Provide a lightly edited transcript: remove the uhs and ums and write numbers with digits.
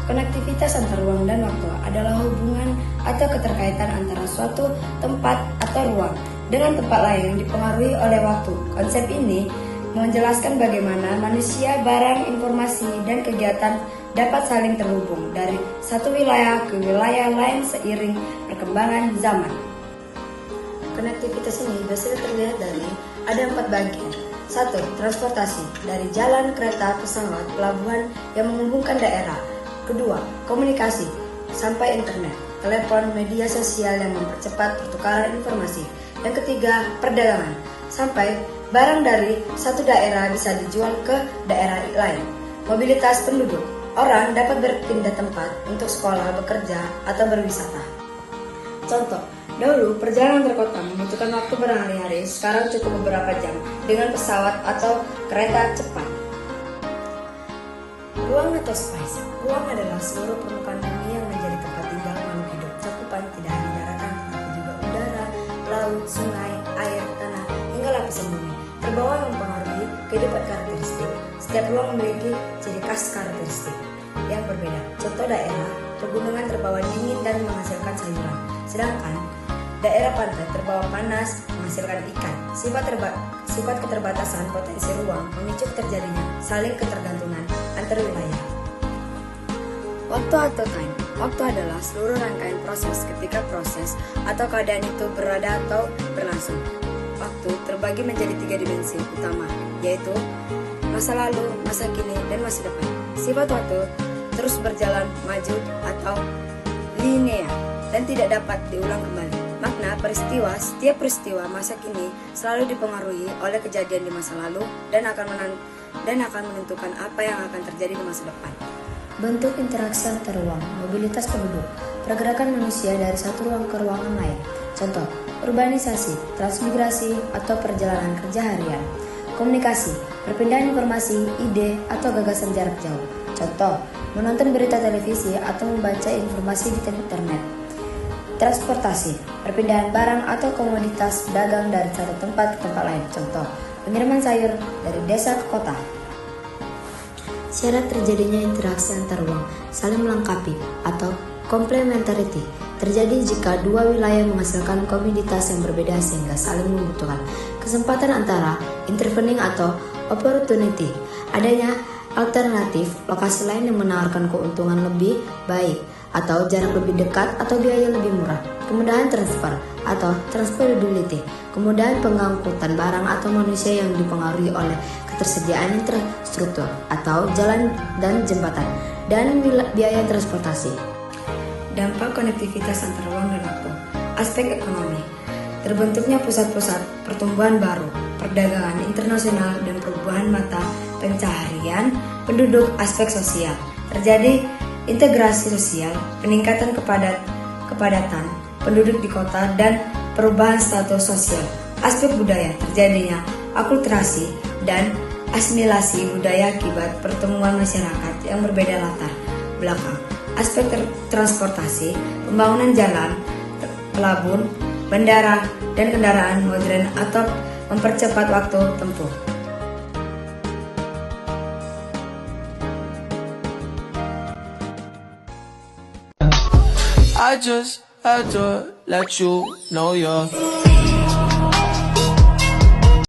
Konektivitas antar ruang dan waktu adalah hubungan atau keterkaitan antara suatu tempat atau ruang dengan tempat lain yang dipengaruhi oleh waktu. Konsep ini menjelaskan bagaimana manusia, barang, informasi, dan kegiatan dapat saling terhubung dari satu wilayah ke wilayah lain seiring perkembangan zaman. Konektivitas ini biasanya terlihat dari ada 4 bagian. 1. Transportasi dari jalan, kereta, pesawat, pelabuhan yang menghubungkan daerah. Kedua, komunikasi sampai internet, telepon, media sosial yang mempercepat pertukaran informasi. Yang ketiga, perdagangan sampai barang dari satu daerah bisa dijual ke daerah lain. Mobilitas penduduk, orang dapat berpindah tempat untuk sekolah, bekerja, atau berwisata. Contoh, dahulu perjalanan antar kota membutuhkan waktu berhari-hari, sekarang cukup beberapa jam dengan pesawat atau kereta cepat. Ruang atau space. Ruang adalah seluruh permukaan bumi yang menjadi tempat tinggal makhluk hidup. Cakupan tidak hanya daratan, tetapi juga udara, laut, sungai, air, tanah, hingga lapisan bumi. Terbawa yang mempengaruhi kehidupan karakteristik. Setiap ruang memiliki ciri khas karakteristik yang berbeda. Contoh daerah, pegunungan terbawa dingin dan menghasilkan sayuran. Sedangkan daerah pantai terbawa panas, menghasilkan ikan. Sifat keterbatasan potensi ruang memicu terjadinya saling ketergantungan antar wilayah. Waktu atau time. Waktu adalah seluruh rangkaian proses ketika proses atau keadaan itu berada atau berlangsung. Waktu terbagi menjadi 3 dimensi utama, yaitu masa lalu, masa kini, dan masa depan. Sifat waktu terus berjalan, maju, atau linear, dan tidak dapat diulang kembali. Makna peristiwa, setiap peristiwa masa kini selalu dipengaruhi oleh kejadian di masa lalu dan akan menentukan apa yang akan terjadi di masa depan. Bentuk interaksi antar ruang, mobilitas penduduk, pergerakan manusia dari satu ruang ke ruangan lain. Contoh, urbanisasi, transmigrasi, atau perjalanan kerja harian. Komunikasi, perpindahan informasi, ide, atau gagasan jarak jauh. Contoh, menonton berita televisi atau membaca informasi di internet. Transportasi, perpindahan barang atau komoditas dagang dari satu tempat ke tempat lain. Contoh, pengiriman sayur dari desa ke kota. Syarat terjadinya interaksi antar ruang saling melengkapi atau complementarity terjadi jika dua wilayah menghasilkan komoditas yang berbeda sehingga saling membutuhkan. Kesempatan antara intervening atau opportunity, adanya alternatif lokasi lain yang menawarkan keuntungan lebih baik atau jarak lebih dekat atau biaya lebih murah. Kemudahan transfer atau transferability, kemudahan pengangkutan barang atau manusia yang dipengaruhi oleh ketersediaan infrastruktur atau jalan dan jembatan, dan biaya transportasi. Dampak konektivitas antar ruang dan waktu. Aspek ekonomi. Terbentuknya pusat-pusat pertumbuhan baru, perdagangan internasional, dan perubahan mata pencaharian penduduk. Aspek sosial. Terjadi integrasi sosial, peningkatan kepadatan penduduk di kota, dan perubahan status sosial. Aspek budaya. Terjadinya akulturasi dan asimilasi budaya akibat pertemuan masyarakat yang berbeda latar belakang. Aspek transportasi, pembangunan jalan, pelabuhan, bandara, dan kendaraan modern atau mempercepat waktu tempuh. I just had to let you know you're